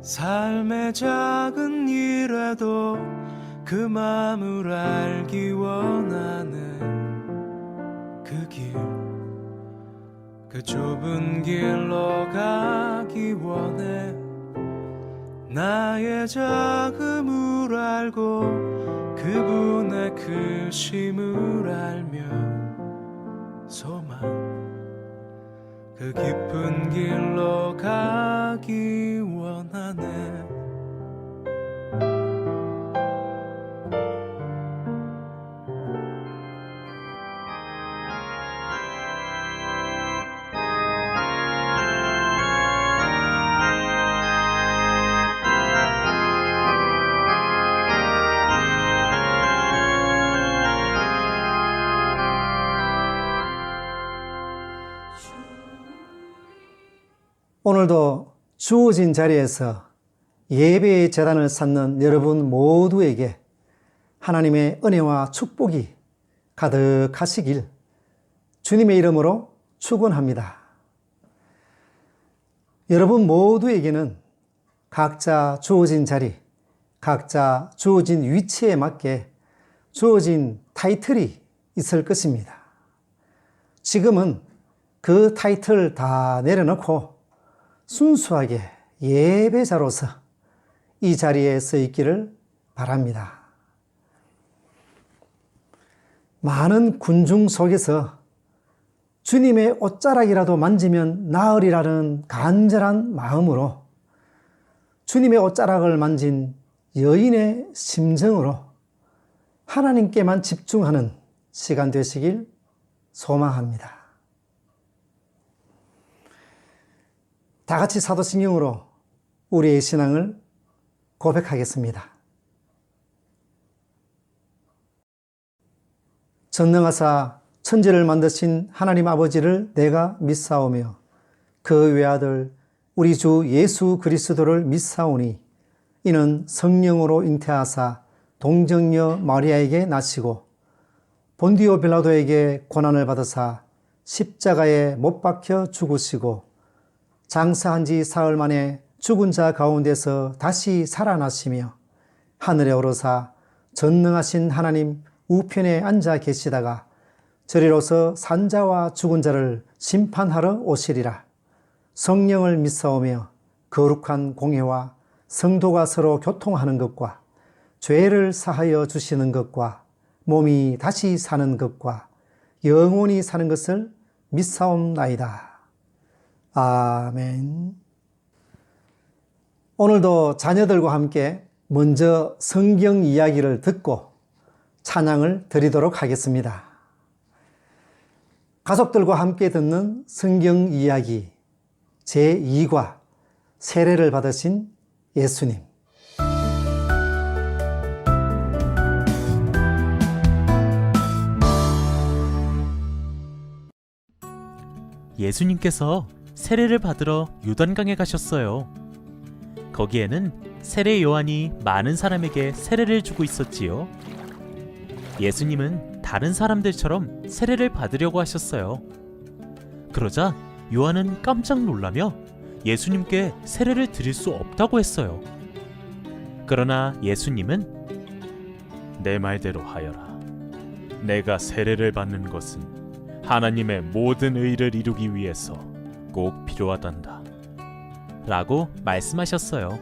삶의 작은 일에도 그 맘을 알기 원하는 그 길, 그 좁은 길로 가기 원해. 나의 작음을 알고 그분의 크심을 알며 소망, 그 깊은 길로 가기 원하네. 오늘도 주어진 자리에서 예배의 제단을 쌓는 여러분 모두에게 하나님의 은혜와 축복이 가득하시길 주님의 이름으로 축원합니다. 여러분 모두에게는 각자 주어진 자리, 각자 주어진 위치에 맞게 주어진 타이틀이 있을 것입니다. 지금은 그 타이틀 다 내려놓고 순수하게 예배자로서 이 자리에 서 있기를 바랍니다. 많은 군중 속에서 주님의 옷자락이라도 만지면 나으리라는 간절한 마음으로 주님의 옷자락을 만진 여인의 심정으로 하나님께만 집중하는 시간 되시길 소망합니다. 다 같이 사도신경으로 우리의 신앙을 고백하겠습니다. 전능하사 천지를 만드신 하나님 아버지를 내가 믿사오며 그 외아들 우리 주 예수 그리스도를 믿사오니 이는 성령으로 잉태하사 동정녀 마리아에게 나시고 본디오 빌라도에게 고난을 받으사 십자가에 못 박혀 죽으시고 장사한 지 사흘 만에 죽은 자 가운데서 다시 살아나시며 하늘에 오르사 전능하신 하나님 우편에 앉아 계시다가 저리로서 산자와 죽은 자를 심판하러 오시리라. 성령을 믿사오며 거룩한 공회와 성도가 서로 교통하는 것과 죄를 사하여 주시는 것과 몸이 다시 사는 것과 영원히 사는 것을 믿사옵나이다. 아멘. 오늘도 자녀들과 함께 먼저 성경 이야기를 듣고 찬양을 드리도록 하겠습니다. 가족들과 함께 듣는 성경 이야기 제2과 세례를 받으신 예수님. 예수님께서 세례를 받으러 요단강에 가셨어요. 거기에는 세례 요한이 많은 사람에게 세례를 주고 있었지요. 예수님은 다른 사람들처럼 세례를 받으려고 하셨어요. 그러자 요한은 깜짝 놀라며 예수님께 세례를 드릴 수 없다고 했어요. 그러나 예수님은 내 말대로 하여라. 내가 세례를 받는 것은 하나님의 모든 의를 이루기 위해서 꼭 필요하단다 라고 말씀하셨어요.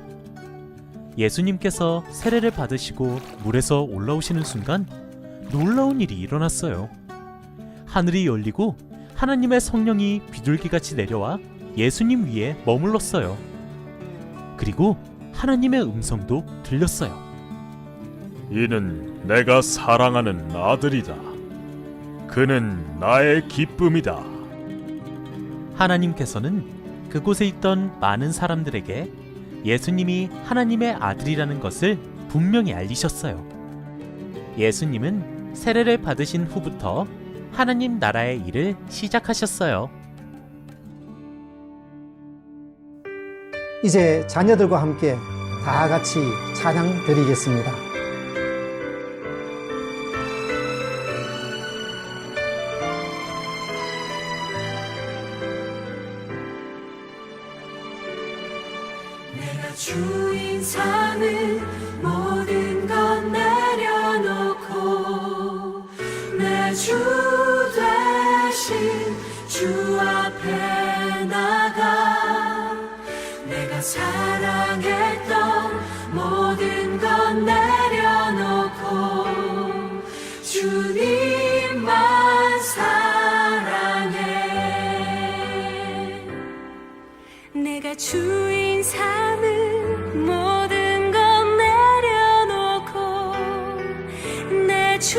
예수님께서 세례를 받으시고 물에서 올라오시는 순간 놀라운 일이 일어났어요. 하늘이 열리고 하나님의 성령이 비둘기같이 내려와 예수님 위에 머물렀어요. 그리고 하나님의 음성도 들렸어요. 이는 내가 사랑하는 아들이다. 그는 나의 기쁨이다. 하나님께서는 그곳에 있던 많은 사람들에게 예수님이 하나님의 아들이라는 것을 분명히 알리셨어요. 예수님은 세례를 받으신 후부터 하나님 나라의 일을 시작하셨어요. 이제 자녀들과 함께 다 같이 찬양 드리겠습니다. 내가 주인 삼은 모든 것 내려놓고 내 주 대신 주 앞에 나가 내가 사랑했던 모든 것 내려놓고 주님만 사랑해. 내가 주인 삼은 모든 것 내려놓고 내 주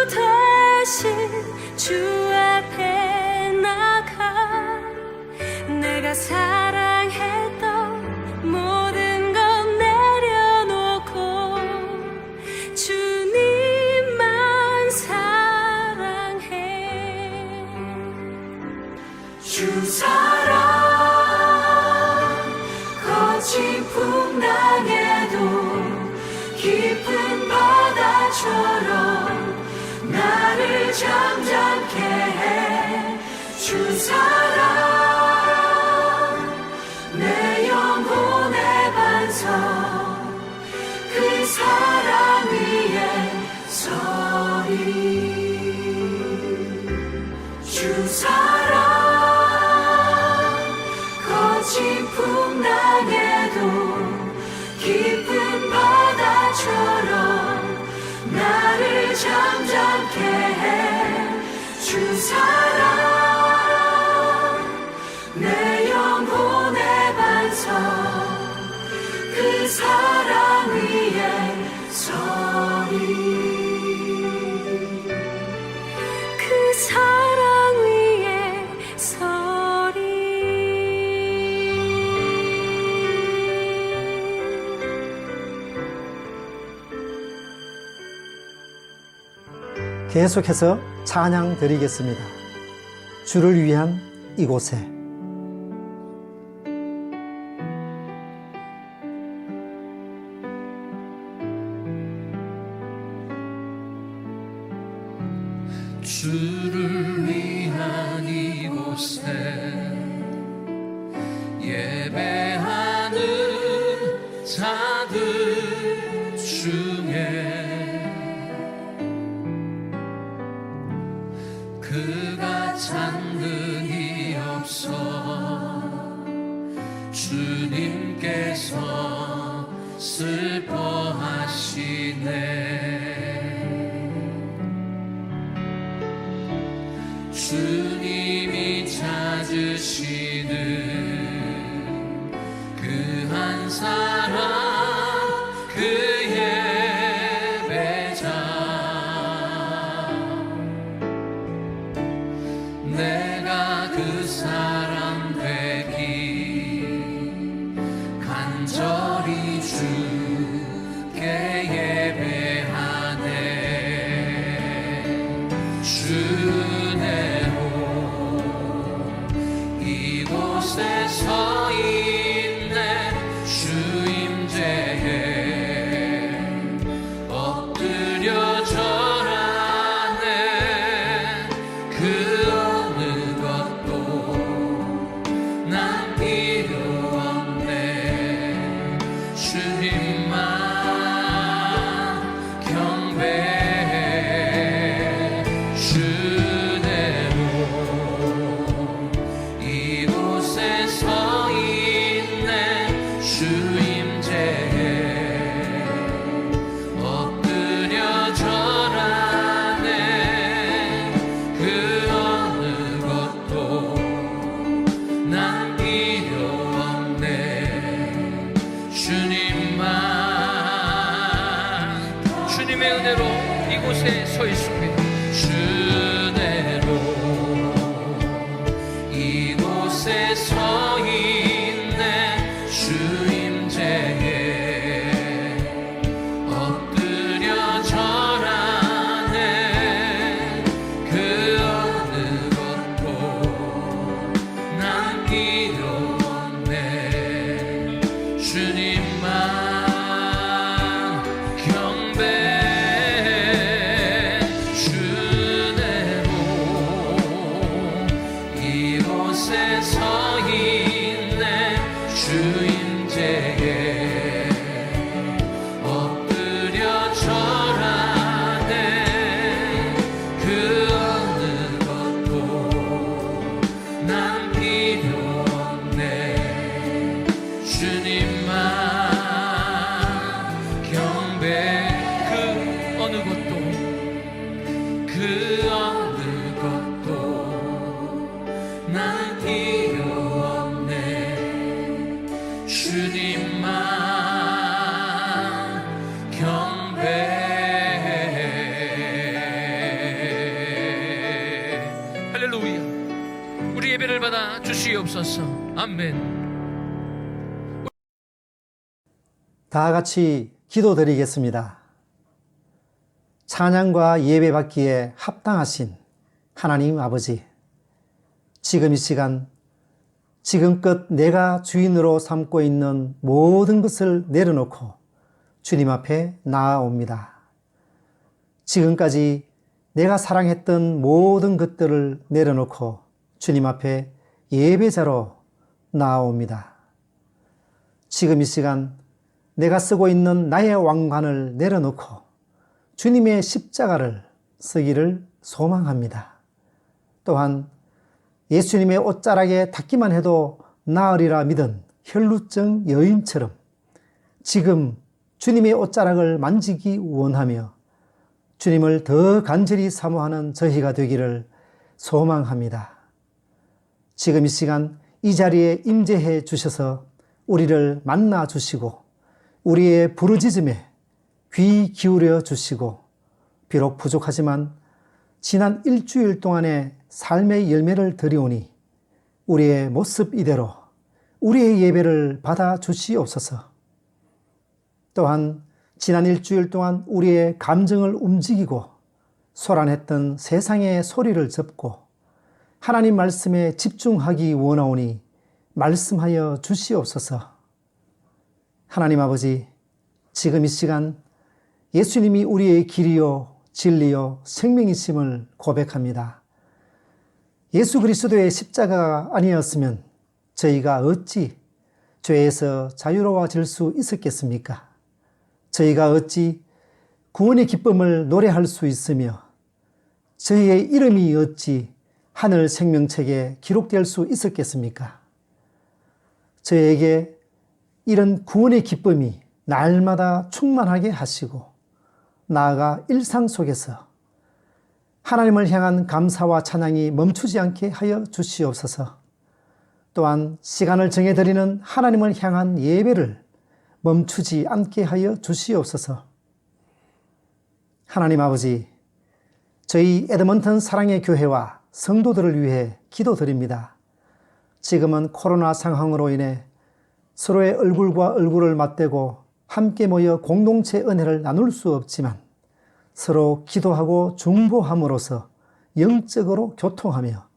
대신 주 앞에 나가 내가 사랑했던 모든 것 내려놓고 주님만 사랑해. 주 사랑 거친 풍랑에도 깊은 바다처럼 나를 잠잠케 해. 주 사랑 내 영혼의 반석 그 사랑 위에 서리. 주 사랑 거친 풍랑에도 깊은 바다처럼 나를 잠잠케 해. 주 사랑 내 영혼의 반석 그 사랑 위에 서리. 그 사랑 위에 서리. 계속해서 찬양 드리겠습니다. 주를 위한 이곳에. 주를 위한 이곳에 예배하는 자들 중에 그가 잔등이 없어 주님께서 슬퍼하시네. 주님이 찾으시는 그 한 사람 그 예배자 내가 그 사람 되기 간절히 주께 예배하네. 주네로 이곳에 서 있네. 주임제에 엎드려 절하네. 그 어느 것도 난 필요 없네. 주님만 경배해. 주대로 이곳에 서 있네. 주임제에 엎드려 절하네. 그 어느 것도 난 필요 없네. 주님만. 주님의 은혜로 이곳에 서 있습니다. 주대로 이곳에 서 있네. 주임제에 엎드려 절하네. 그 어느 것도 난 필요 없네. 주님만 경배해. 주대로 이곳에 서 있네. 주임제 주님만 경배해. 할렐루야. 우리 예배를 받아 주시옵소서. 아멘. 다 같이 기도드리겠습니다. 찬양과 예배 받기에 합당하신 하나님 아버지, 지금 이 시간 지금껏 내가 주인으로 삼고 있는 모든 것을 내려놓고 주님 앞에 나아옵니다. 지금까지 내가 사랑했던 모든 것들을 내려놓고 주님 앞에 예배자로 나아옵니다. 지금 이 시간 내가 쓰고 있는 나의 왕관을 내려놓고 주님의 십자가를 쓰기를 소망합니다. 또한 예수님의 옷자락에 닿기만 해도 나으리라 믿은 혈루증 여인처럼 지금 주님의 옷자락을 만지기 원하며 주님을 더 간절히 사모하는 저희가 되기를 소망합니다. 지금 이 시간 이 자리에 임재해 주셔서 우리를 만나 주시고 우리의 부르짖음에 귀 기울여 주시고 비록 부족하지만 지난 일주일 동안의 삶의 열매를 드리오니 우리의 모습 이대로 우리의 예배를 받아 주시옵소서. 또한 지난 일주일 동안 우리의 감정을 움직이고 소란했던 세상의 소리를 접고 하나님 말씀에 집중하기 원하오니 말씀하여 주시옵소서. 하나님 아버지, 지금 이 시간 예수님이 우리의 길이요 진리요 생명이심을 고백합니다. 예수 그리스도의 십자가가 아니었으면 저희가 어찌 죄에서 자유로워질 수 있었겠습니까? 저희가 어찌 구원의 기쁨을 노래할 수 있으며 저희의 이름이 어찌 하늘 생명책에 기록될 수 있었겠습니까? 저희에게 이런 구원의 기쁨이 날마다 충만하게 하시고 나아가 일상 속에서 하나님을 향한 감사와 찬양이 멈추지 않게 하여 주시옵소서. 또한 시간을 정해드리는 하나님을 향한 예배를 멈추지 않게 하여 주시옵소서. 하나님 아버지, 저희 에드먼턴 사랑의 교회와 성도들을 위해 기도드립니다. 지금은 코로나 상황으로 인해 서로의 얼굴과 얼굴을 맞대고 함께 모여 공동체 은혜를 나눌 수 없지만 서로 기도하고 중보함으로써 영적으로 교통하며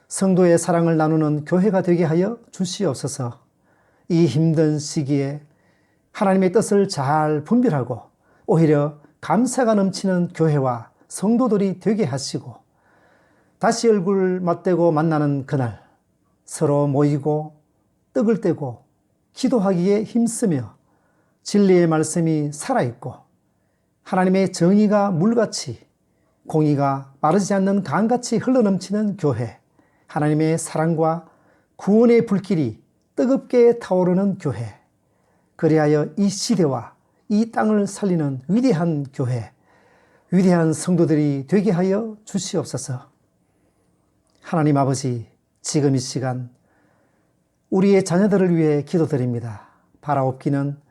성도의 사랑을 나누는 교회가 되게 하여 주시옵소서. 이 힘든 시기에 하나님의 뜻을 잘 분별하고 오히려 감사가 넘치는 교회와 성도들이 되게 하시고 다시 얼굴 맞대고 만나는 그날 서로 모이고 떡을 떼고 기도하기에 힘쓰며 진리의 말씀이 살아있고 하나님의 정의가 물같이 공의가 마르지 않는 강같이 흘러넘치는 교회, 하나님의 사랑과 구원의 불길이 뜨겁게 타오르는 교회, 그리하여 이 시대와 이 땅을 살리는 위대한 교회, 위대한 성도들이 되게 하여 주시옵소서. 하나님 아버지, 지금 이 시간 우리의 자녀들을 위해 기도드립니다. 바라옵기는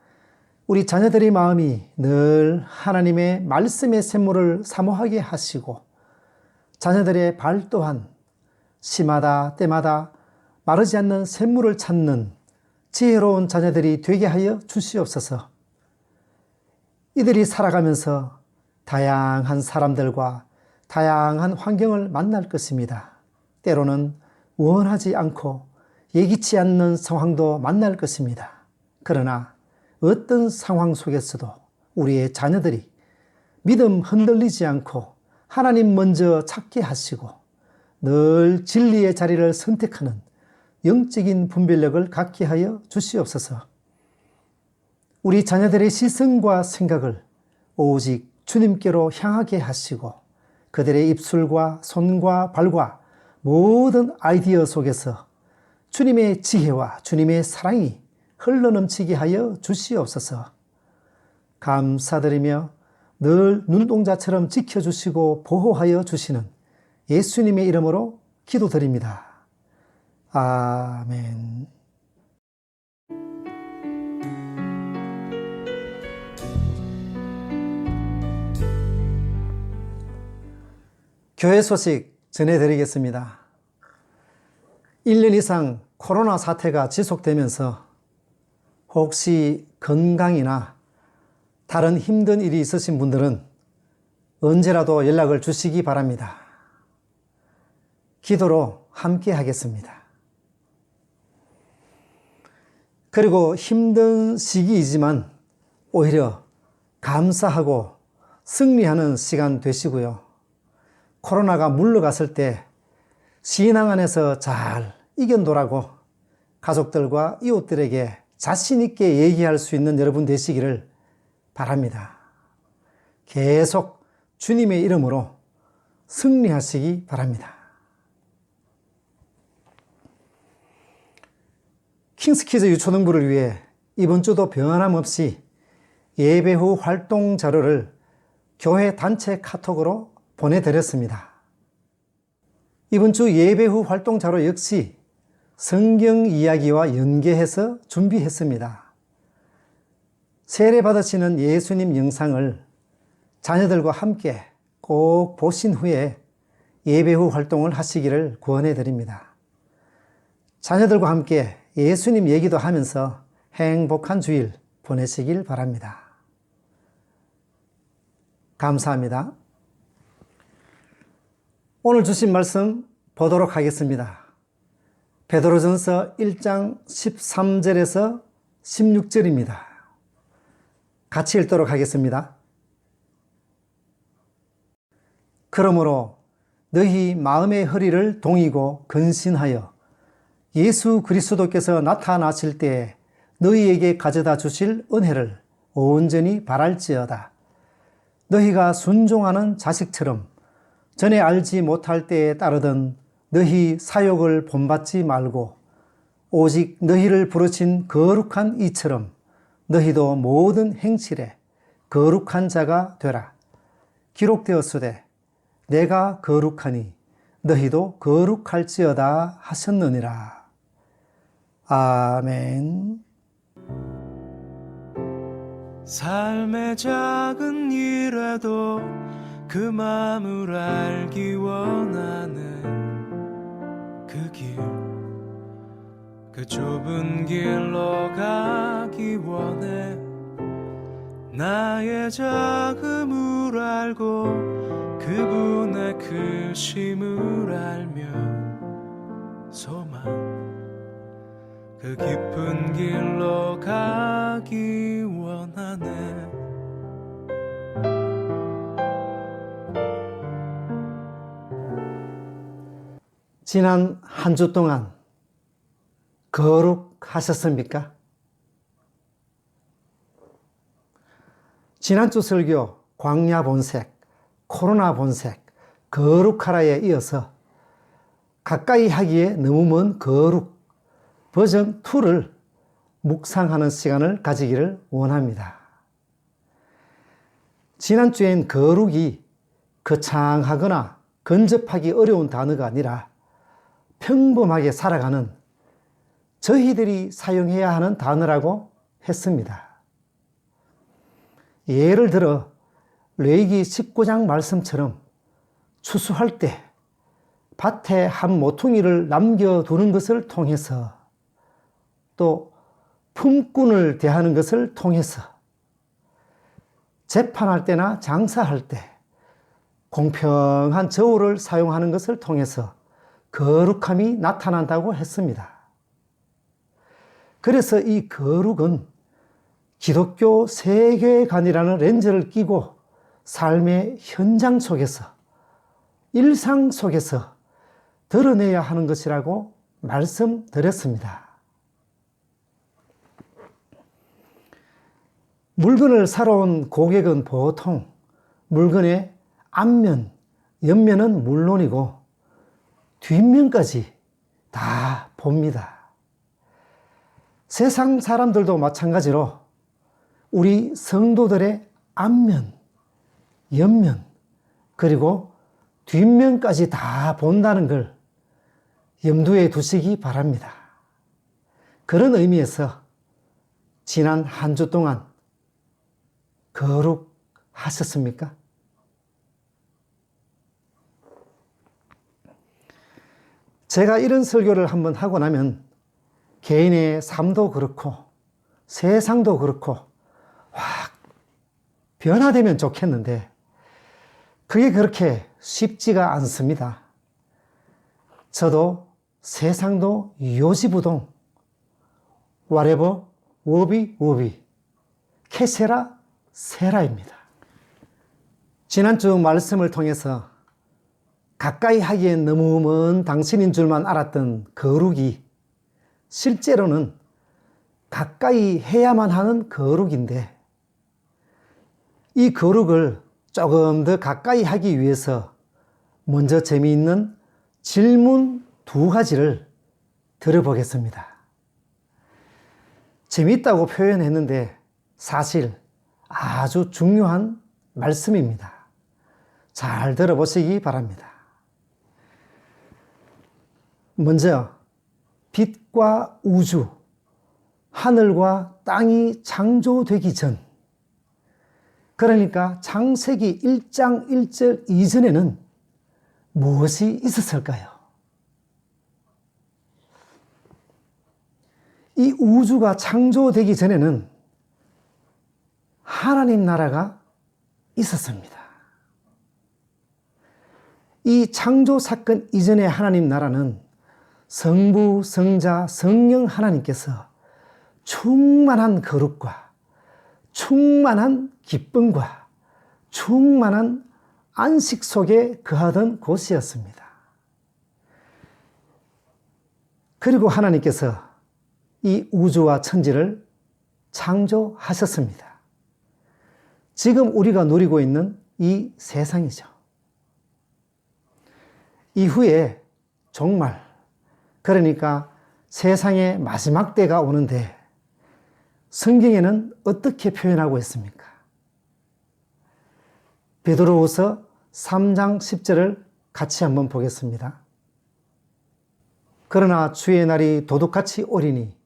우리 자녀들의 마음이 늘 하나님의 말씀의 샘물을 사모하게 하시고 자녀들의 발 또한 시마다 때마다 마르지 않는 샘물을 찾는 지혜로운 자녀들이 되게 하여 주시옵소서. 이들이 살아가면서 다양한 사람들과 다양한 환경을 만날 것입니다. 때로는 원하지 않고 예기치 않는 상황도 만날 것입니다. 그러나 어떤 상황 속에서도 우리의 자녀들이 믿음 흔들리지 않고 하나님 먼저 찾게 하시고 늘 진리의 자리를 선택하는 영적인 분별력을 갖게 하여 주시옵소서. 우리 자녀들의 시선과 생각을 오직 주님께로 향하게 하시고 그들의 입술과 손과 발과 모든 아이디어 속에서 주님의 지혜와 주님의 사랑이 흘러넘치게 하여 주시옵소서. 감사드리며 늘 눈동자처럼 지켜주시고 보호하여 주시는 예수님의 이름으로 기도드립니다. 아멘. 교회 소식 전해드리겠습니다. 1년 이상 코로나 사태가 지속되면서 혹시 건강이나 다른 힘든 일이 있으신 분들은 언제라도 연락을 주시기 바랍니다. 기도로 함께 하겠습니다. 그리고 힘든 시기이지만 오히려 감사하고 승리하는 시간 되시고요. 코로나가 물러갔을 때 신앙 안에서 잘 이겨노라고 가족들과 이웃들에게 자신 있게 얘기할 수 있는 여러분 되시기를 바랍니다. 계속 주님의 이름으로 승리하시기 바랍니다. 킹스키즈 유초등부를 위해 이번 주도 변함없이 예배 후 활동 자료를 교회 단체 카톡으로 보내드렸습니다. 이번 주 예배 후 활동 자료 역시 성경 이야기와 연계해서 준비했습니다. 세례 받으시는 예수님 영상을 자녀들과 함께 꼭 보신 후에 예배 후 활동을 하시기를 권해 드립니다. 자녀들과 함께 예수님 얘기도 하면서 행복한 주일 보내시길 바랍니다. 감사합니다. 오늘 주신 말씀 보도록 하겠습니다. 베드로전서 1장 13절에서 16절입니다. 같이 읽도록 하겠습니다. 그러므로 너희 마음의 허리를 동이고 근신하여 예수 그리스도께서 나타나실 때에 너희에게 가져다 주실 은혜를 온전히 바랄지어다. 너희가 순종하는 자식처럼 전에 알지 못할 때에 따르던 너희 사욕을 본받지 말고 오직 너희를 부르신 거룩한 이처럼 너희도 모든 행실에 거룩한 자가 되라. 기록되었으되 내가 거룩하니 너희도 거룩할지어다 하셨느니라. 아멘. 삶의 작은 일에도 그 마음을 알기 원하는 그 길, 그 좁은 길로 가기 원해. 나의 작음을 알고 그분의 크심을 알며 소망, 그 깊은 길로 가기 원하네. 지난 한 주 동안 거룩하셨습니까? 지난주 설교 광야 본색, 코로나 본색, 거룩하라에 이어서 가까이 하기에 너무 먼 거룩 버전 2를 묵상하는 시간을 가지기를 원합니다. 지난주엔 거룩이 거창하거나 근접하기 어려운 단어가 아니라 평범하게 살아가는 저희들이 사용해야 하는 단어라고 했습니다. 예를 들어 레위기 19장 말씀처럼 추수할 때 밭에 한 모퉁이를 남겨두는 것을 통해서, 또 품꾼을 대하는 것을 통해서, 재판할 때나 장사할 때 공평한 저울을 사용하는 것을 통해서 거룩함이 나타난다고 했습니다. 그래서 이 거룩은 기독교 세계관이라는 렌즈를 끼고 삶의 현장 속에서, 일상 속에서 드러내야 하는 것이라고 말씀드렸습니다. 물건을 사러 온 고객은 보통 물건의 앞면, 옆면은 물론이고 뒷면까지 다 봅니다. 세상 사람들도 마찬가지로 우리 성도들의 앞면, 옆면, 그리고 뒷면까지 다 본다는 걸 염두에 두시기 바랍니다. 그런 의미에서 지난 한 주 동안 거룩하셨습니까? 제가 이런 설교를 한번 하고 나면 개인의 삶도 그렇고 세상도 그렇고 확 변화되면 좋겠는데 그게 그렇게 쉽지가 않습니다. 저도 세상도 요지부동 whatever will be 케세라 세라입니다. 지난주 말씀을 통해서 가까이 하기엔 너무 먼 당신인 줄만 알았던 거룩이 실제로는 가까이 해야만 하는 거룩인데 이 거룩을 조금 더 가까이 하기 위해서 먼저 재미있는 질문 2가지를 들어보겠습니다. 재미있다고 표현했는데 사실 아주 중요한 말씀입니다. 잘 들어보시기 바랍니다. 먼저 빛과 우주, 하늘과 땅이 창조되기 전, 그러니까 창세기 1장 1절 이전에는 무엇이 있었을까요? 이 우주가 창조되기 전에는 하나님 나라가 있었습니다. 이 창조 사건 이전의 하나님 나라는 성부, 성자, 성령 하나님께서 충만한 거룩과 충만한 기쁨과 충만한 안식 속에 거하던 곳이었습니다. 그리고 하나님께서 이 우주와 천지를 창조하셨습니다. 지금 우리가 누리고 있는 이 세상이죠. 이후에 종말, 그러니까 세상의 마지막 때가 오는데 성경에는 어떻게 표현하고 있습니까? 베드로후서 3장 10절을 같이 한번 보겠습니다. 그러나 주의 날이 도둑같이 오리니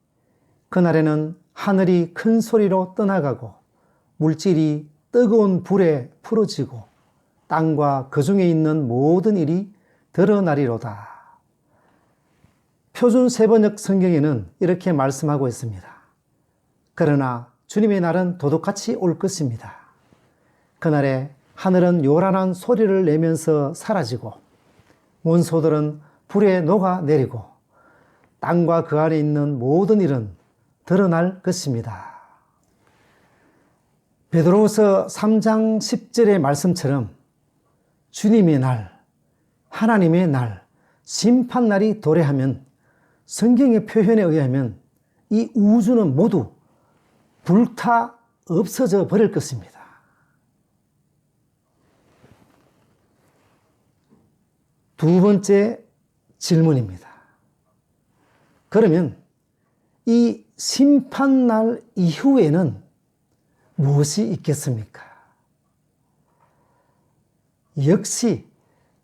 그날에는 하늘이 큰 소리로 떠나가고 물질이 뜨거운 불에 풀어지고 땅과 그 중에 있는 모든 일이 드러나리로다. 표준 세번역 성경에는 이렇게 말씀하고 있습니다. 그러나 주님의 날은 도둑같이 올 것입니다. 그날에 하늘은 요란한 소리를 내면서 사라지고 원소들은 불에 녹아내리고 땅과 그 안에 있는 모든 일은 드러날 것입니다. 베드로후서 3장 10절의 말씀처럼 주님의 날, 하나님의 날, 심판날이 도래하면 성경의 표현에 의하면 이 우주는 모두 불타 없어져 버릴 것입니다. 두 번째 질문입니다. 그러면 이 심판날 이후에는 무엇이 있겠습니까? 역시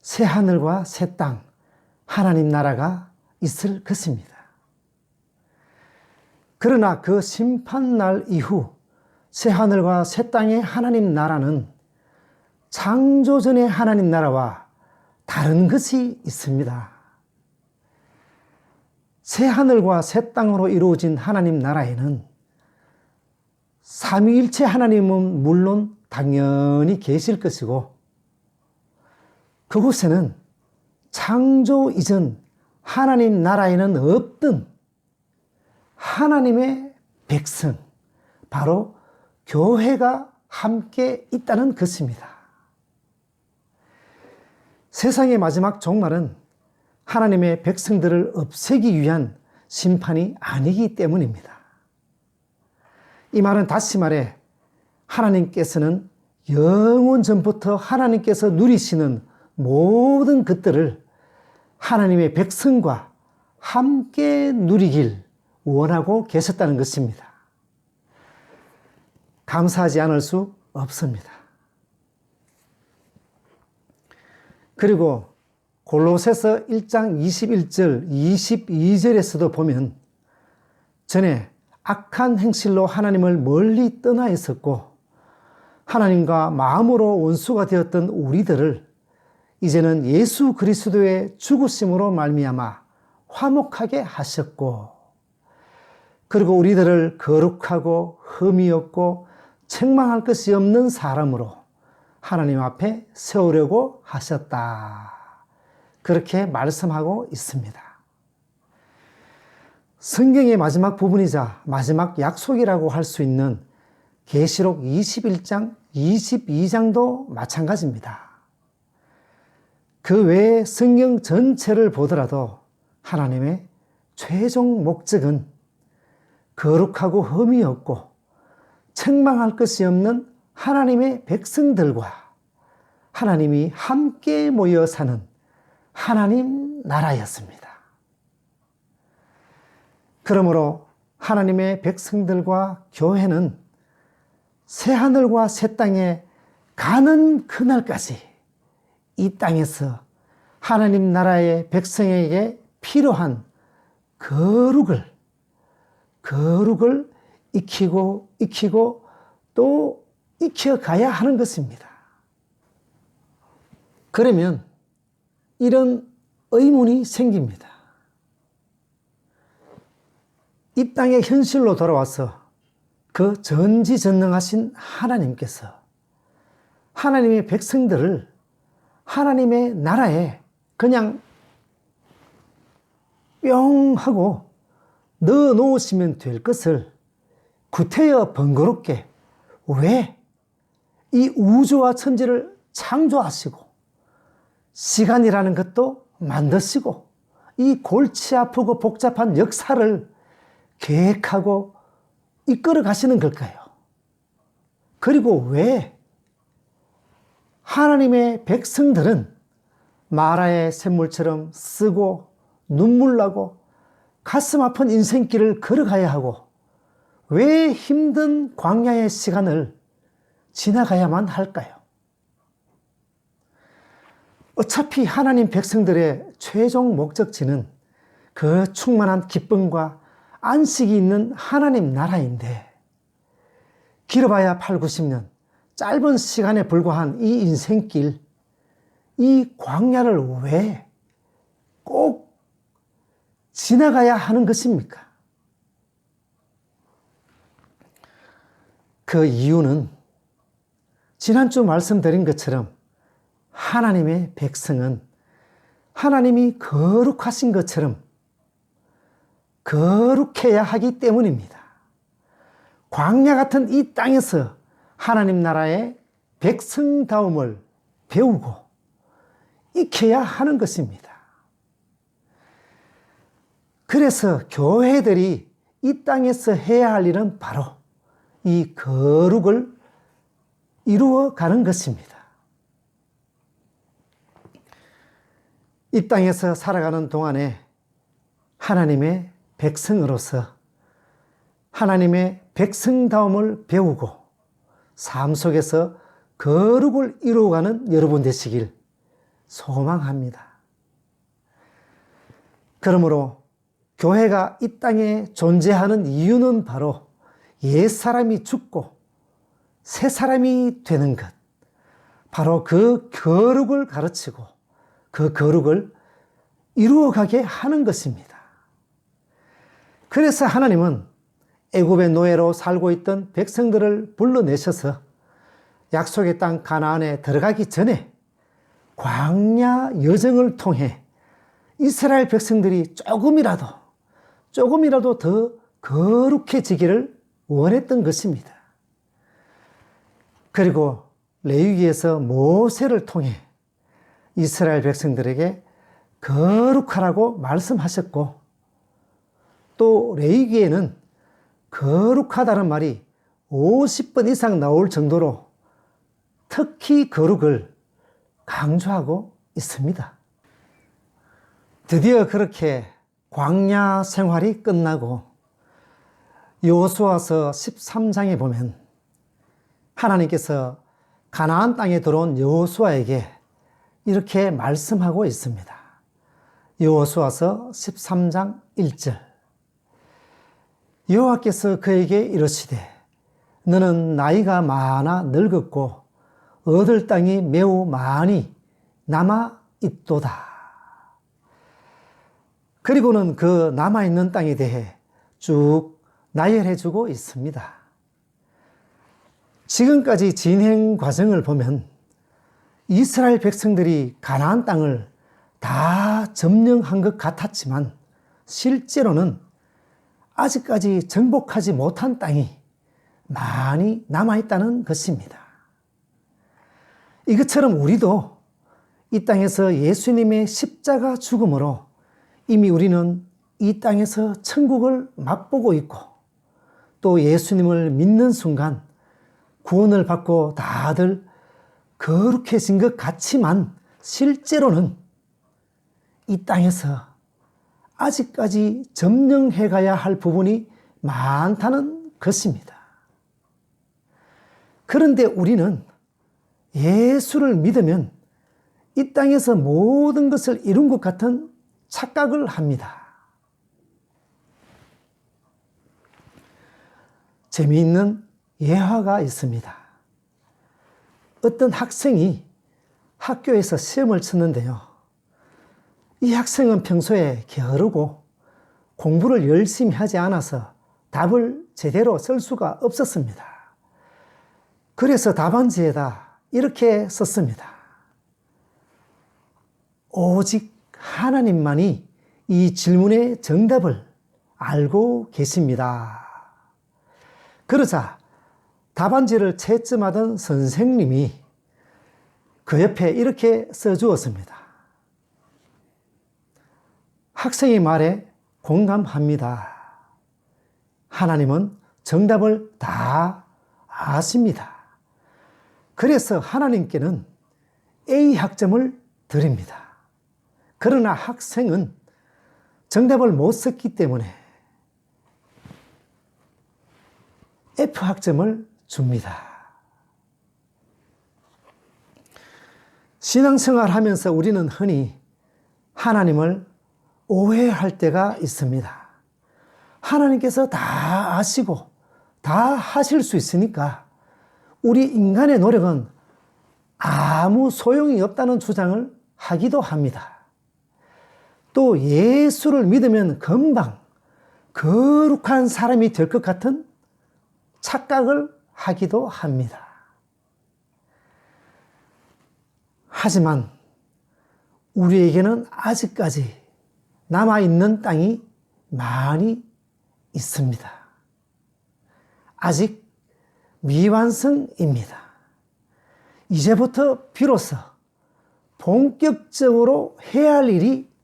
새하늘과 새 땅, 하나님 나라가 있을 것입니다. 그러나 그 심판날 이후 새하늘과 새 땅의 하나님 나라는 창조전의 하나님 나라와 다른 것이 있습니다. 새하늘과 새 땅으로 이루어진 하나님 나라에는 삼위일체 하나님은 물론 당연히 계실 것이고 그곳에는 창조 이전 하나님 나라에는 없던 하나님의 백성, 바로 교회가 함께 있다는 것입니다. 세상의 마지막 종말은 하나님의 백성들을 없애기 위한 심판이 아니기 때문입니다. 이 말은 다시 말해 하나님께서는 영원 전부터 하나님께서 누리시는 모든 것들을 하나님의 백성과 함께 누리길 원하고 계셨다는 것입니다. 감사하지 않을 수 없습니다. 그리고 골로새서 1장 21절, 22절에서도 보면 전에 악한 행실로 하나님을 멀리 떠나 있었고 하나님과 마음으로 원수가 되었던 우리들을 이제는 예수 그리스도의 죽으심으로 말미암아 화목하게 하셨고, 그리고 우리들을 거룩하고 흠이 없고 책망할 것이 없는 사람으로 하나님 앞에 세우려고 하셨다. 그렇게 말씀하고 있습니다. 성경의 마지막 부분이자 마지막 약속이라고 할 수 있는 계시록 21장, 22장도 마찬가지입니다. 그 외에 성경 전체를 보더라도 하나님의 최종 목적은 거룩하고 흠이 없고 책망할 것이 없는 하나님의 백성들과 하나님이 함께 모여 사는 하나님 나라였습니다. 그러므로 하나님의 백성들과 교회는 새하늘과 새 땅에 가는 그날까지 이 땅에서 하나님 나라의 백성에게 필요한 거룩을 익히고 또 익혀가야 하는 것입니다. 그러면 이런 의문이 생깁니다. 이 땅의 현실로 돌아와서 그 전지전능하신 하나님께서 하나님의 백성들을 하나님의 나라에 그냥 뿅 하고 넣어 놓으시면 될 것을 구태여 번거롭게 왜 이 우주와 천지를 창조하시고 시간이라는 것도 만드시고 이 골치 아프고 복잡한 역사를 계획하고 이끌어 가시는 걸까요? 그리고 왜 하나님의 백성들은 마라의 샘물처럼 쓰고 눈물 나고 가슴 아픈 인생길을 걸어가야 하고 왜 힘든 광야의 시간을 지나가야만 할까요? 어차피 하나님 백성들의 최종 목적지는 그 충만한 기쁨과 안식이 있는 하나님 나라인데 길어봐야 8, 90년 짧은 시간에 불과한 이 인생길, 이 광야를 왜 꼭 지나가야 하는 것입니까? 그 이유는 지난주 말씀드린 것처럼 하나님의 백성은 하나님이 거룩하신 것처럼 거룩해야 하기 때문입니다. 광야 같은 이 땅에서 하나님 나라의 백성다움을 배우고 익혀야 하는 것입니다. 그래서 교회들이 이 땅에서 해야 할 일은 바로 이 거룩을 이루어가는 것입니다. 이 땅에서 살아가는 동안에 하나님의 백성으로서 하나님의 백성다움을 배우고 삶 속에서 거룩을 이루어가는 여러분 되시길 소망합니다. 그러므로 교회가 이 땅에 존재하는 이유는 바로 옛사람이 죽고 새 사람이 되는 것, 바로 그 거룩을 가르치고 그 거룩을 이루어가게 하는 것입니다. 그래서 하나님은 애굽의 노예로 살고 있던 백성들을 불러내셔서 약속의 땅 가나안에 들어가기 전에 광야 여정을 통해 이스라엘 백성들이 조금이라도 더 거룩해지기를 원했던 것입니다. 그리고 레위기에서 모세를 통해 이스라엘 백성들에게 거룩하라고 말씀하셨고 또 레위기에는 거룩하다는 말이 50번 이상 나올 정도로 특히 거룩을 강조하고 있습니다. 드디어 그렇게 광야 생활이 끝나고 여호수아서 13장에 보면 하나님께서 가나안 땅에 들어온 여호수아에게 이렇게 말씀하고 있습니다. 여호수아서 13장 1절 여호와께서 그에게 이르시되 너는 나이가 많아 늙었고 얻을 땅이 매우 많이 남아 있도다. 그리고는 그 남아있는 땅에 대해 쭉 나열해주고 있습니다. 지금까지 진행 과정을 보면 이스라엘 백성들이 가나안 땅을 다 점령한 것 같았지만 실제로는 아직까지 정복하지 못한 땅이 많이 남아있다는 것입니다. 이것처럼 우리도 이 땅에서 예수님의 십자가 죽음으로 이미 우리는 이 땅에서 천국을 맛보고 있고, 또 예수님을 믿는 순간 구원을 받고 다들 거룩해진 것 같지만 실제로는 이 땅에서 아직까지 점령해 가야 할 부분이 많다는 것입니다. 그런데 우리는 예수를 믿으면 이 땅에서 모든 것을 이룬 것 같은 착각을 합니다. 재미있는 예화가 있습니다. 어떤 학생이 학교에서 시험을 쳤는데요. 이 학생은 평소에 게으르고 공부를 열심히 하지 않아서 답을 제대로 쓸 수가 없었습니다. 그래서 답안지에다 이렇게 썼습니다. 오직 하나님만이 이 질문의 정답을 알고 계십니다. 그러자 답안지를 채점하던 선생님이 그 옆에 이렇게 써주었습니다. 학생의 말에 공감합니다. 하나님은 정답을 다 아십니다. 그래서 하나님께는 A 학점을 드립니다. 그러나 학생은 정답을 못 썼기 때문에 F 학점을 줍니다. 신앙생활 하면서 우리는 흔히 하나님을 오해할 때가 있습니다. 하나님께서 다 아시고 다 하실 수 있으니까 우리 인간의 노력은 아무 소용이 없다는 주장을 하기도 합니다. 또 예수를 믿으면 금방 거룩한 사람이 될 것 같은 착각을 하기도 합니다. 하지만 우리에게는 아직까지 남아있는 땅이 많이 있습니다. 아직 미완성입니다. 이제부터 비로소 본격적으로 해야 할 일이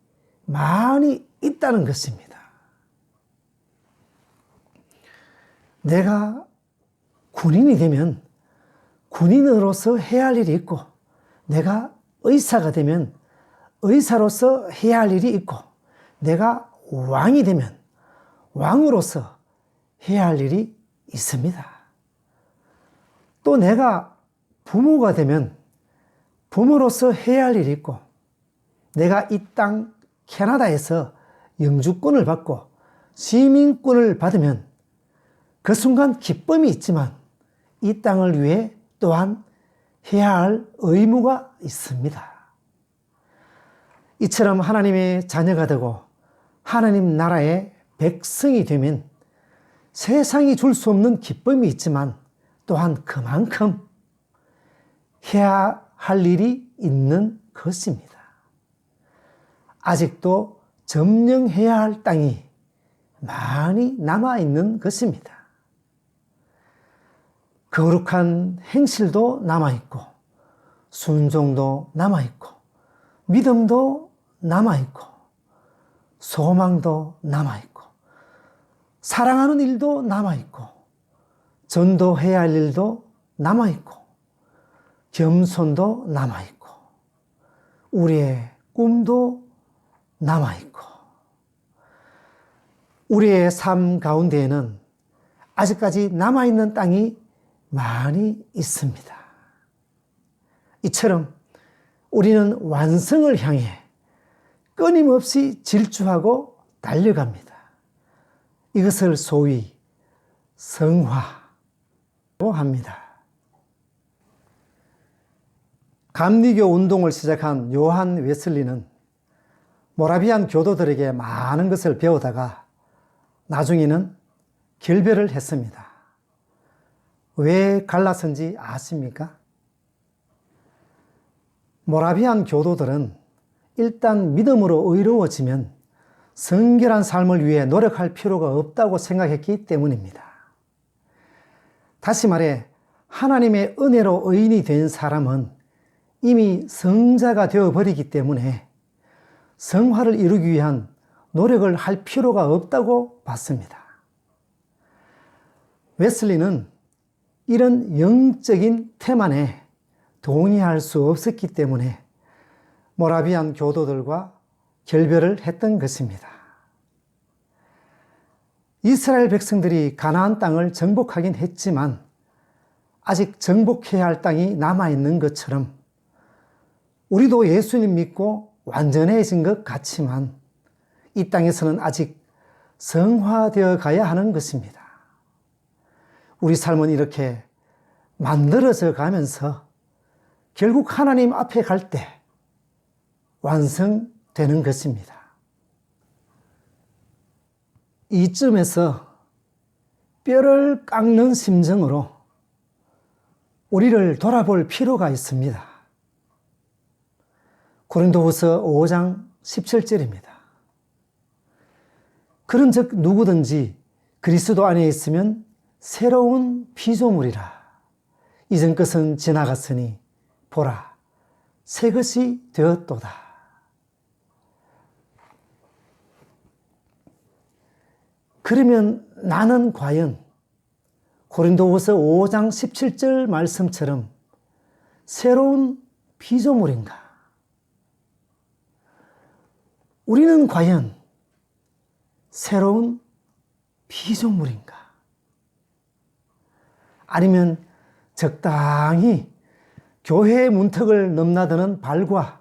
많이 있다는 것입니다. 내가 군인이 되면 군인으로서 해야 할 일이 있고, 내가 의사가 되면 의사로서 해야 할 일이 있고, 내가 왕이 되면 왕으로서 해야 할 일이 있습니다. 또 내가 부모가 되면 부모로서 해야 할 일이 있고, 내가 이 땅 캐나다에서 영주권을 받고 시민권을 받으면 그 순간 기쁨이 있지만 이 땅을 위해 또한 해야 할 의무가 있습니다. 이처럼 하나님의 자녀가 되고 하나님 나라의 백성이 되면 세상이 줄 수 없는 기쁨이 있지만 또한 그만큼 해야 할 일이 있는 것입니다. 아직도 점령해야 할 땅이 많이 남아있는 것입니다. 거룩한 행실도 남아있고, 순종도 남아있고, 믿음도 남아있고, 소망도 남아있고, 사랑하는 일도 남아있고, 전도해야 할 일도 남아있고, 겸손도 남아있고, 우리의 꿈도 남아있고, 우리의 삶 가운데에는 아직까지 남아있는 땅이 많이 있습니다. 이처럼 우리는 완성을 향해 끊임없이 질주하고 달려갑니다. 이것을 소위 성화라고 합니다. 감리교 운동을 시작한 요한 웨슬리는 모라비안 교도들에게 많은 것을 배우다가 나중에는 결별을 했습니다. 왜 갈라선지 아십니까? 모라비안 교도들은 일단 믿음으로 의로워지면 성결한 삶을 위해 노력할 필요가 없다고 생각했기 때문입니다. 다시 말해 하나님의 은혜로 의인이 된 사람은 이미 성자가 되어버리기 때문에 성화를 이루기 위한 노력을 할 필요가 없다고 봤습니다. 웨슬리는 이런 영적인 태만에 동의할 수 없었기 때문에 모라비안 교도들과 결별을 했던 것입니다. 이스라엘 백성들이 가나안 땅을 정복하긴 했지만 아직 정복해야 할 땅이 남아있는 것처럼 우리도 예수님 믿고 완전해진 것 같지만 이 땅에서는 아직 성화되어 가야 하는 것입니다. 우리 삶은 이렇게 만들어져 가면서 결국 하나님 앞에 갈 때 완성되는 것입니다. 이쯤에서 뼈를 깎는 심정으로 우리를 돌아볼 필요가 있습니다. 고린도후서 5장 17절입니다. 그런즉 누구든지 그리스도 안에 있으면 새로운 피조물이라. 이전 것은 지나갔으니 보라 새 것이 되었도다. 그러면 나는 과연 고린도후서 5장 17절 말씀처럼 새로운 피조물인가? 우리는 과연 새로운 피조물인가? 아니면 적당히 교회의 문턱을 넘나드는 발과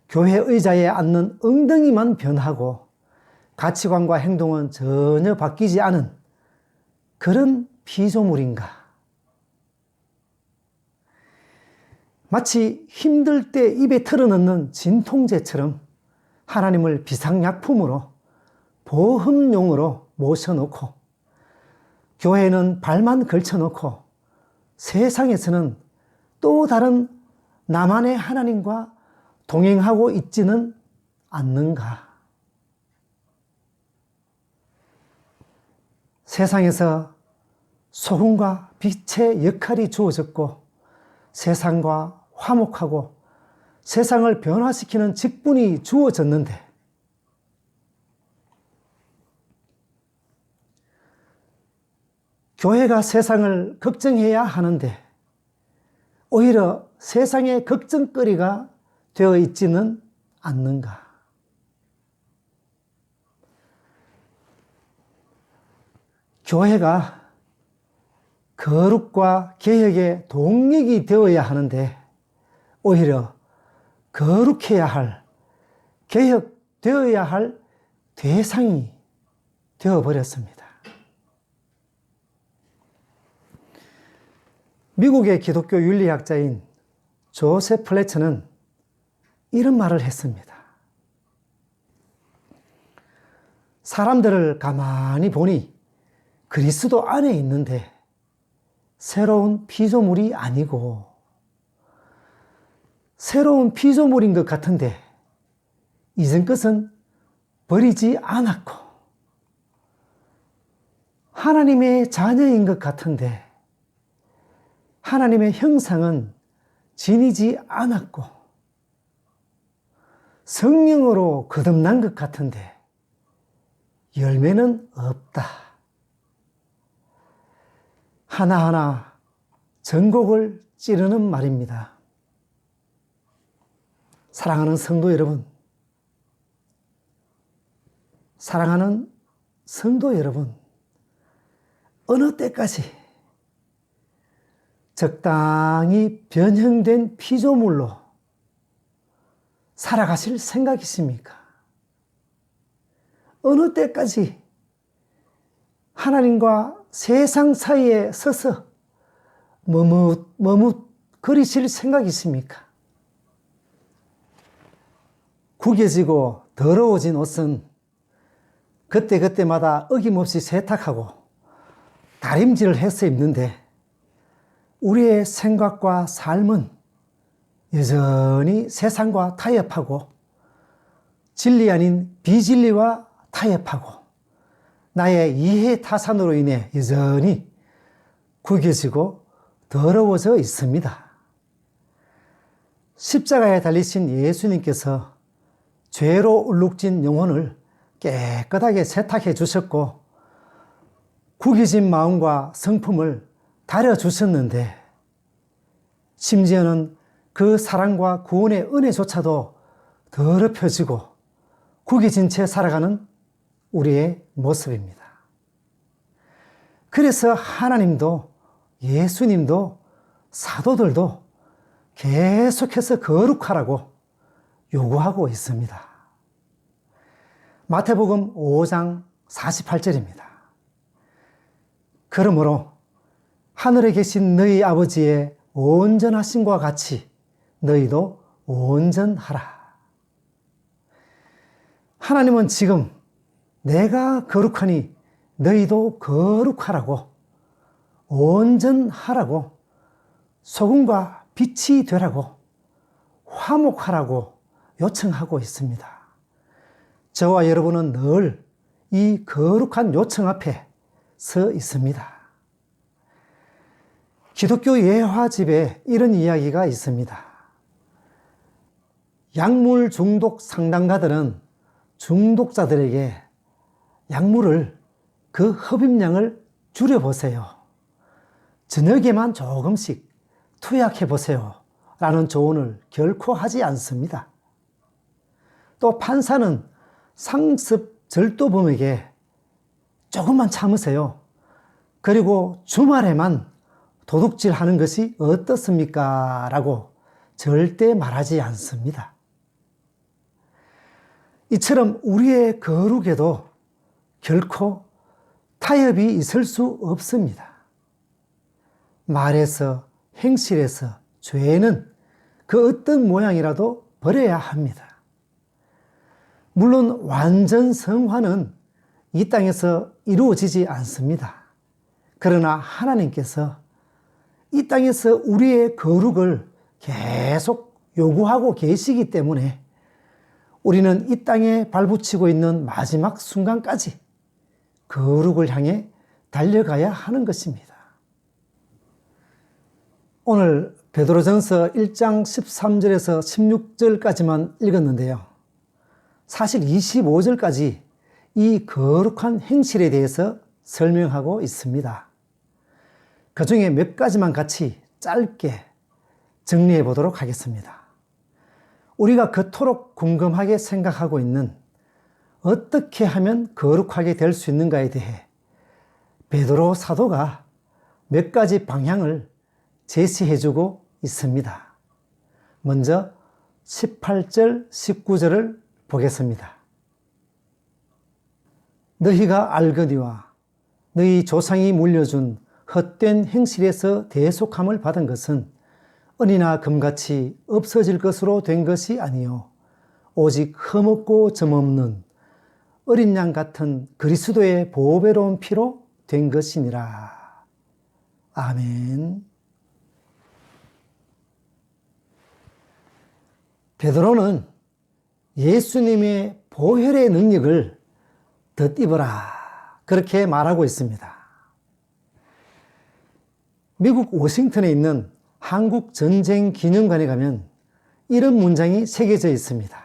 교회 의자에 앉는 엉덩이만 변하고 가치관과 행동은 전혀 바뀌지 않은 그런 피조물인가? 마치 힘들 때 입에 털어넣는 진통제처럼 하나님을 비상약품으로 보험용으로 모셔놓고 교회에는 발만 걸쳐놓고 세상에서는 또 다른 나만의 하나님과 동행하고 있지는 않는가? 세상에서 소금과 빛의 역할이 주어졌고 세상과 화목하고 세상을 변화시키는 직분이 주어졌는데 교회가 세상을 걱정해야 하는데 오히려 세상의 걱정거리가 되어 있지는 않는가? 교회가 거룩과 개혁의 동력이 되어야 하는데 오히려 거룩해야 할, 개혁되어야 할 대상이 되어버렸습니다. 미국의 기독교 윤리학자인 조셉 플래처는 이런 말을 했습니다. 사람들을 가만히 보니 그리스도 안에 있는데 새로운 피조물이 아니고 새로운 피조물인 것 같은데 이전 것은 버리지 않았고 하나님의 자녀인 것 같은데 하나님의 형상은 지니지 않았고 성령으로 거듭난 것 같은데 열매는 없다. 하나하나 전곡을 찌르는 말입니다. 사랑하는 성도 여러분, 사랑하는 성도 여러분, 어느 때까지 적당히 변형된 피조물로 살아가실 생각이십니까? 어느 때까지 하나님과 세상 사이에 서서 머뭇거리실 생각이십니까? 구겨지고 더러워진 옷은 그때그때마다 어김없이 세탁하고 다림질을 해서 입는데 우리의 생각과 삶은 여전히 세상과 타협하고 진리 아닌 비진리와 타협하고 나의 이해 타산으로 인해 여전히 구겨지고 더러워져 있습니다. 십자가에 달리신 예수님께서 죄로 울룩진 영혼을 깨끗하게 세탁해 주셨고 구겨진 마음과 성품을 다려주셨는데 심지어는 그 사랑과 구원의 은혜조차도 더럽혀지고 구겨진 채 살아가는 우리의 모습입니다. 그래서 하나님도 예수님도 사도들도 계속해서 거룩하라고 요구하고 있습니다. 마태복음 5장 48절입니다. 그러므로 하늘에 계신 너희 아버지의 온전하심과 같이 너희도 온전하라. 하나님은 지금 내가 거룩하니 너희도 거룩하라고, 온전하라고, 소금과 빛이 되라고, 화목하라고 요청하고 있습니다. 저와 여러분은 늘 이 거룩한 요청 앞에 서 있습니다. 기독교 예화집에 이런 이야기가 있습니다. 약물 중독 상담가들은 중독자들에게 약물을 그 흡입량을 줄여보세요. 저녁에만 조금씩 투약해보세요. 라는 조언을 결코 하지 않습니다. 또 판사는 상습 절도범에게 조금만 참으세요. 그리고 주말에만 도둑질 하는 것이 어떻습니까? 라고 절대 말하지 않습니다. 이처럼 우리의 거룩에도 결코 타협이 있을 수 없습니다. 말에서, 행실에서 죄는 그 어떤 모양이라도 버려야 합니다. 물론 완전 성화는 이 땅에서 이루어지지 않습니다. 그러나 하나님께서 이 땅에서 우리의 거룩을 계속 요구하고 계시기 때문에 우리는 이 땅에 발붙이고 있는 마지막 순간까지 거룩을 향해 달려가야 하는 것입니다. 오늘 베드로전서 1장 13절에서 16절까지만 읽었는데요. 사실 25절까지 이 거룩한 행실에 대해서 설명하고 있습니다. 그 중에 몇 가지만 같이 짧게 정리해 보도록 하겠습니다. 우리가 그토록 궁금하게 생각하고 있는 어떻게 하면 거룩하게 될 수 있는가에 대해 베드로 사도가 몇 가지 방향을 제시해 주고 있습니다. 먼저 18절, 19절을 보겠습니다. 너희가 알거니와 너희 조상이 물려준 헛된 행실에서 대속함을 받은 것은 은이나 금같이 없어질 것으로 된 것이 아니요 오직 흠없고 점없는 어린 양 같은 그리스도의 보배로운 피로 된 것이니라. 아멘. 베드로는 예수님의 보혈의 능력을 덧입어라 그렇게 말하고 있습니다. 미국 워싱턴에 있는 한국전쟁기념관에 가면 이런 문장이 새겨져 있습니다.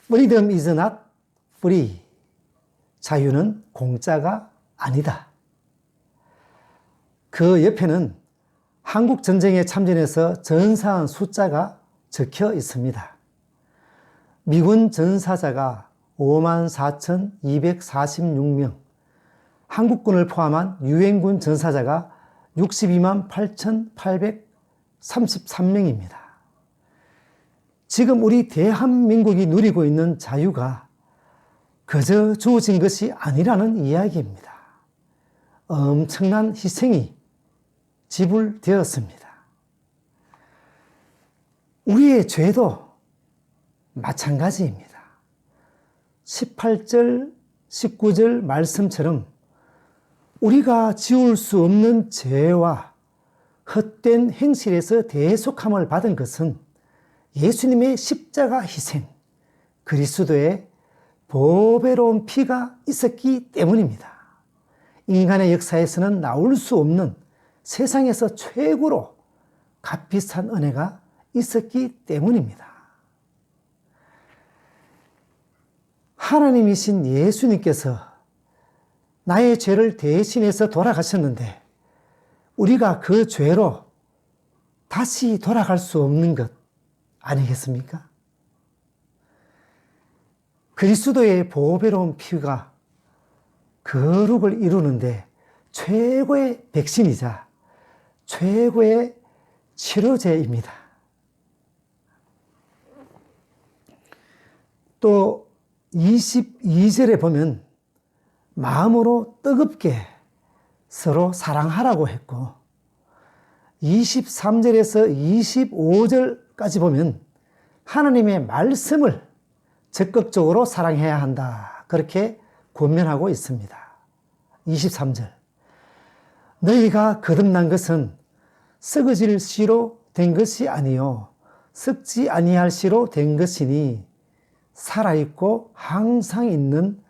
Freedom is not free. 자유는 공짜가 아니다. 그 옆에는 한국전쟁에 참전해서 전사한 숫자가 적혀 있습니다. 미군 전사자가 54,246명, 한국군을 포함한 유엔군 전사자가 62만 8,833명입니다. 지금 우리 대한민국이 누리고 있는 자유가 그저 주어진 것이 아니라는 이야기입니다. 엄청난 희생이 지불되었습니다. 우리의 죄도 마찬가지입니다. 18절, 19절 말씀처럼 우리가 지울 수 없는 죄와 헛된 행실에서 대속함을 받은 것은 예수님의 십자가 희생, 그리스도의 보배로운 피가 있었기 때문입니다. 인간의 역사에서는 나올 수 없는 세상에서 최고로 값비싼 은혜가 있었기 때문입니다. 하나님이신 예수님께서 나의 죄를 대신해서 돌아가셨는데 우리가 그 죄로 다시 돌아갈 수 없는 것 아니겠습니까? 그리스도의 보배로운 피가 거룩을 이루는데 최고의 백신이자 최고의 치료제입니다. 또 22절에 보면 마음으로 뜨겁게 서로 사랑하라고 했고 23절에서 25절까지 보면 하나님의 말씀을 적극적으로 사랑해야 한다. 그렇게 권면하고 있습니다. 23절. 너희가 거듭난 것은 썩어질 씨로 된 것이 아니요 썩지 아니할 씨로 된 것이니 살아있고 항상 있는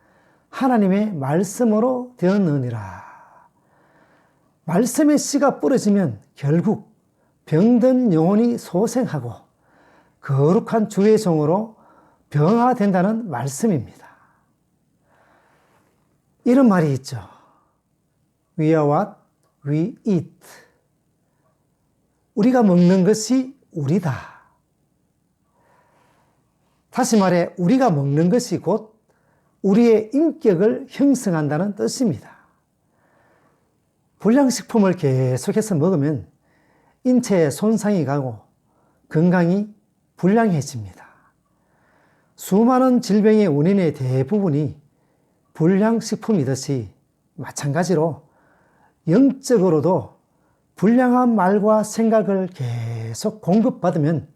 하나님의 말씀으로 되었느니라. 말씀의 씨가 부러지면 결국 병든 영혼이 소생하고 거룩한 주의 종으로 변화된다는 말씀입니다. 이런 말이 있죠. We are what we eat. 우리가 먹는 것이 우리다. 다시 말해 우리가 먹는 것이 곧 우리의 인격을 형성한다는 뜻입니다. 불량식품을 계속해서 먹으면 인체에 손상이 가고 건강이 불량해집니다. 수많은 질병의 원인의 대부분이 불량식품이듯이 마찬가지로 영적으로도 불량한 말과 생각을 계속 공급받으면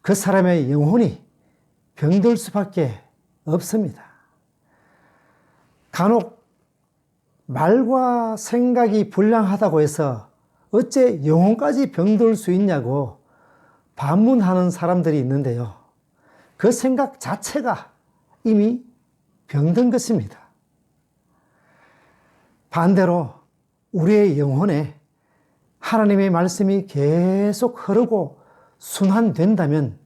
그 사람의 영혼이 병들 수밖에 없습니다. 간혹 말과 생각이 불량하다고 해서 어째 영혼까지 병들 수 있냐고 반문하는 사람들이 있는데요. 그 생각 자체가 이미 병든 것입니다. 반대로 우리의 영혼에 하나님의 말씀이 계속 흐르고 순환된다면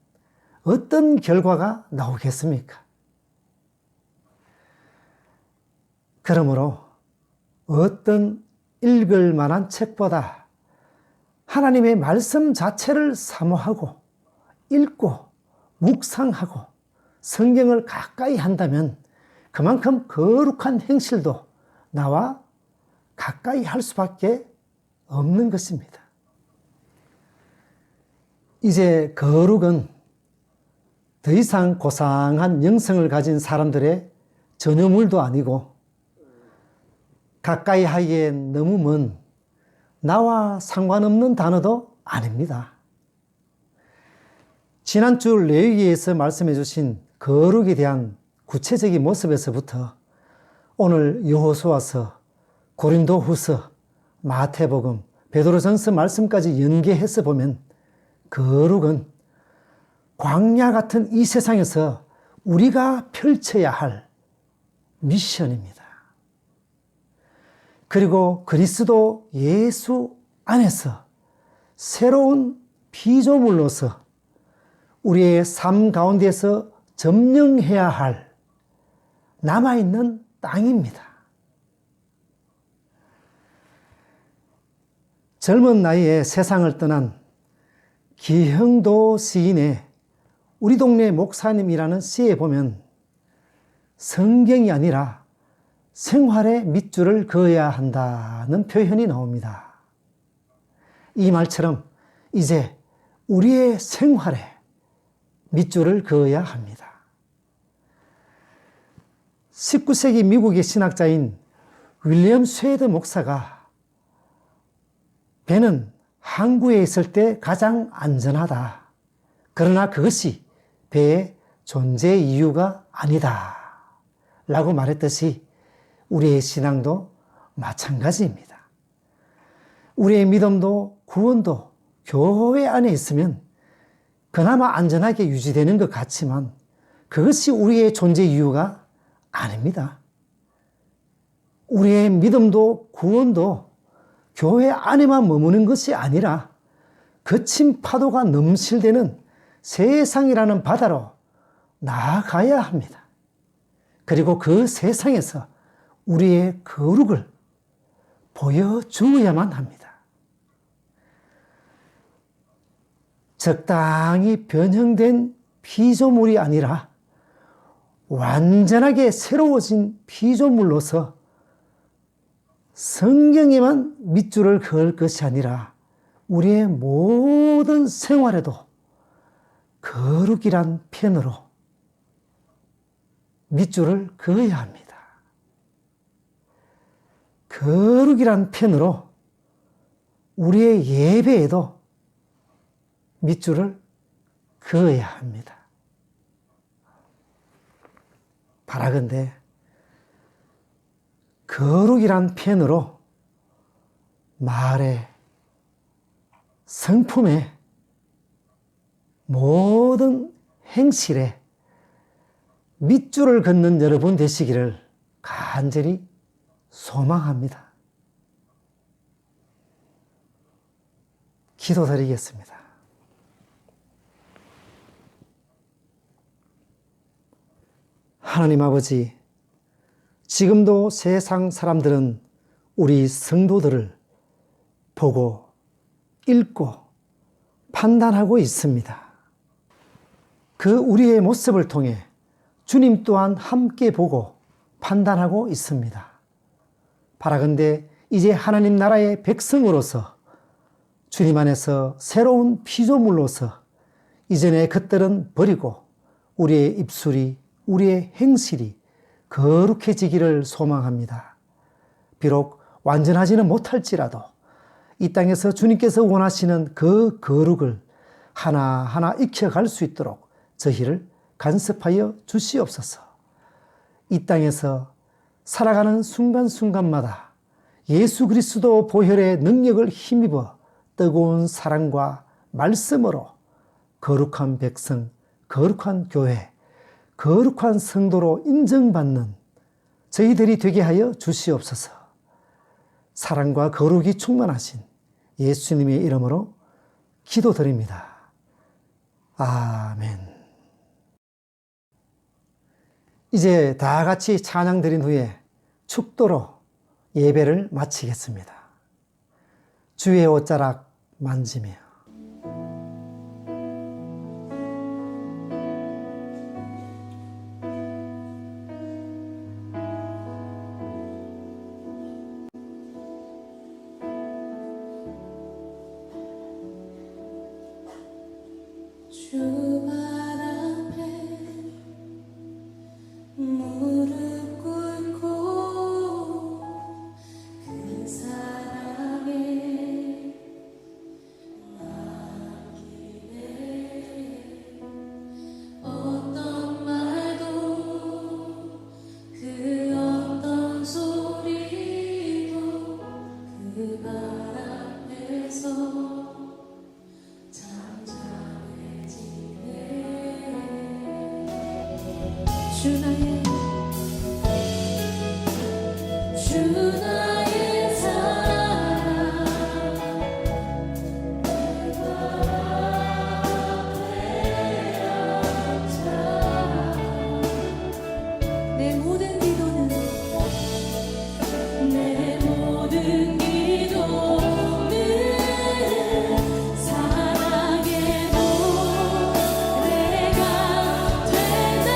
어떤 결과가 나오겠습니까? 그러므로 어떤 읽을 만한 책보다 하나님의 말씀 자체를 사모하고 읽고 묵상하고 성경을 가까이 한다면 그만큼 거룩한 행실도 나와 가까이 할 수밖에 없는 것입니다. 이제 거룩은 더 이상 고상한 영성을 가진 사람들의 전유물도 아니고 가까이 하기엔 너무 먼 나와 상관없는 단어도 아닙니다. 지난주 레위기에서 말씀해 주신 거룩에 대한 구체적인 모습에서부터 오늘 여호수아서, 고린도후서, 마태복음, 베드로전서 말씀까지 연계해서 보면 거룩은 광야 같은 이 세상에서 우리가 펼쳐야 할 미션입니다. 그리고 그리스도 예수 안에서 새로운 피조물로서 우리의 삶 가운데서 점령해야 할 남아있는 땅입니다. 젊은 나이에 세상을 떠난 기형도 시인의 우리 동네 목사님이라는 시에 보면 성경이 아니라 생활의 밑줄을 그어야 한다는 표현이 나옵니다. 이 말처럼 이제 우리의 생활에 밑줄을 그어야 합니다. 19세기 미국의 신학자인 윌리엄 쉐이드 목사가 배는 항구에 있을 때 가장 안전하다. 그러나 그것이 배의 존재 이유가 아니다 라고 말했듯이 우리의 신앙도 마찬가지입니다. 우리의 믿음도 구원도 교회 안에 있으면 그나마 안전하게 유지되는 것 같지만 그것이 우리의 존재 이유가 아닙니다. 우리의 믿음도 구원도 교회 안에만 머무는 것이 아니라 거친 파도가 넘실대는 세상이라는 바다로 나아가야 합니다. 그리고 그 세상에서 우리의 거룩을 보여주어야만 합니다. 적당히 변형된 피조물이 아니라 완전하게 새로워진 피조물로서 성경에만 밑줄을 그을 것이 아니라 우리의 모든 생활에도 거룩이란 펜으로 밑줄을 그어야 합니다. 거룩이란 펜으로 우리의 예배에도 밑줄을 그어야 합니다. 바라건대 거룩이란 펜으로 말에, 성품에, 모든 행실에 밑줄을 긋는 여러분 되시기를 간절히 소망합니다. 기도드리겠습니다. 하나님 아버지, 지금도 세상 사람들은 우리 성도들을 보고 읽고 판단하고 있습니다. 그 우리의 모습을 통해 주님 또한 함께 보고 판단하고 있습니다. 바라건대 이제 하나님 나라의 백성으로서 주님 안에서 새로운 피조물로서 이전의 것들은 버리고 우리의 입술이, 우리의 행실이 거룩해지기를 소망합니다. 비록 완전하지는 못할지라도 이 땅에서 주님께서 원하시는 그 거룩을 하나하나 익혀갈 수 있도록 저희를 간섭하여 주시옵소서. 이 땅에서 살아가는 순간순간마다 예수 그리스도 보혈의 능력을 힘입어 뜨거운 사랑과 말씀으로 거룩한 백성, 거룩한 교회, 거룩한 성도로 인정받는 저희들이 되게 하여 주시옵소서. 사랑과 거룩이 충만하신 예수님의 이름으로 기도드립니다. 아멘. 이제 다 같이 찬양 드린 후에 축도로 예배를 마치겠습니다. 주의 옷자락 만지며 주 발 앞에 무릎 꿇고 그 사랑에 맡기네. 어떤 말도 그 어떤 소리도 그 발 앞에서 주 나의 사랑 그 앞에 앉아 내 모든 기도는 사랑의 노래가 되네.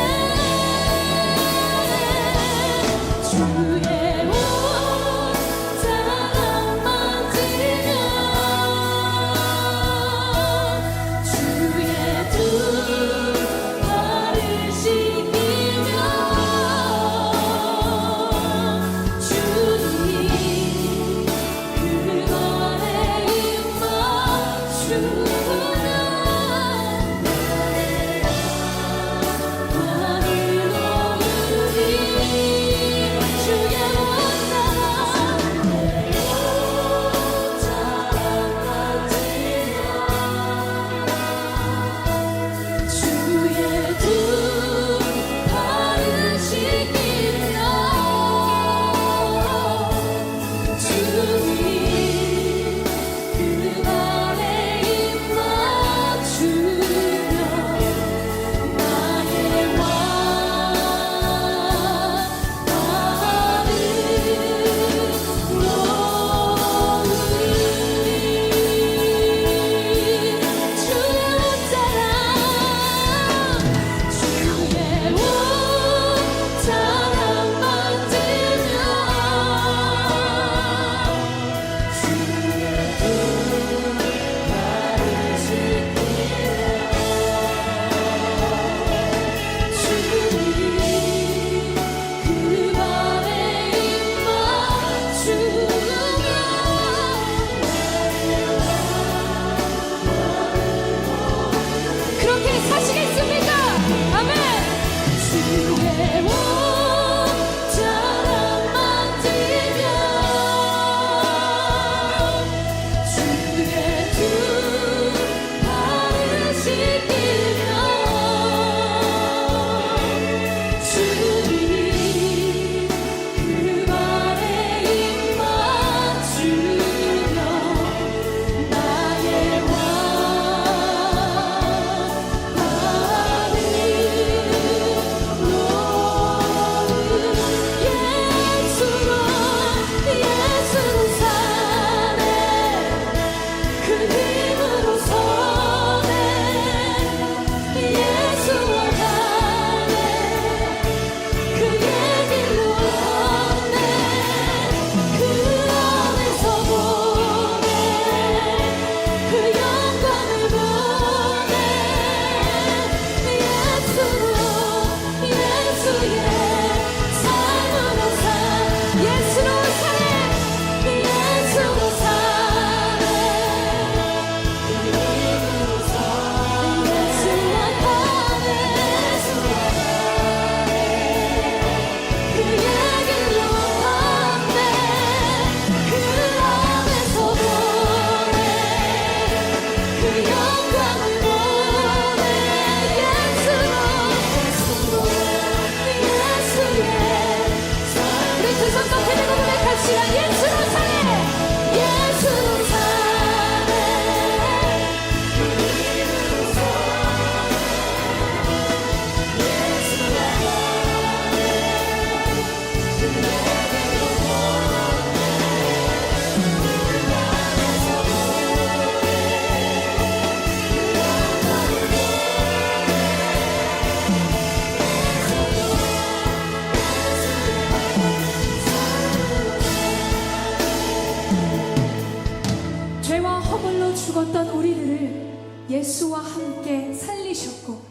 허물로 죽었던 우리들을 예수와 함께 살리셨고,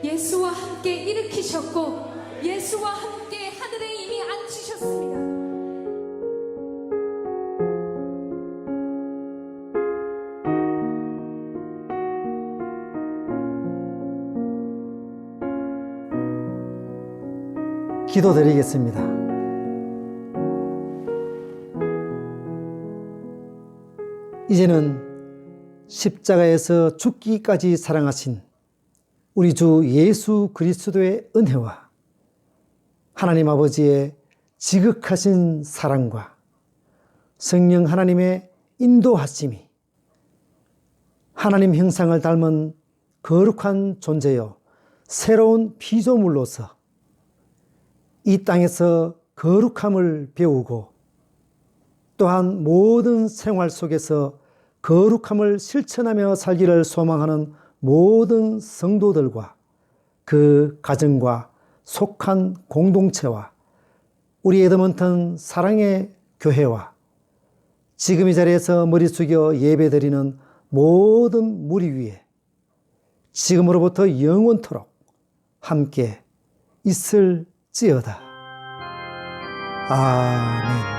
예수와 함께 일으키셨고, 예수와 함께 하늘에 이미 앉히셨습니다. 기도드리겠습니다. 이제는 십자가에서 죽기까지 사랑하신 우리 주 예수 그리스도의 은혜와 하나님 아버지의 지극하신 사랑과 성령 하나님의 인도하심이 하나님 형상을 닮은 거룩한 존재여 새로운 피조물로서 이 땅에서 거룩함을 배우고 또한 모든 생활 속에서 거룩함을 실천하며 살기를 소망하는 모든 성도들과 그 가정과 속한 공동체와 우리 에드먼턴 사랑의 교회와 지금 이 자리에서 머리 숙여 예배드리는 모든 무리 위에 지금으로부터 영원토록 함께 있을지어다. 아멘.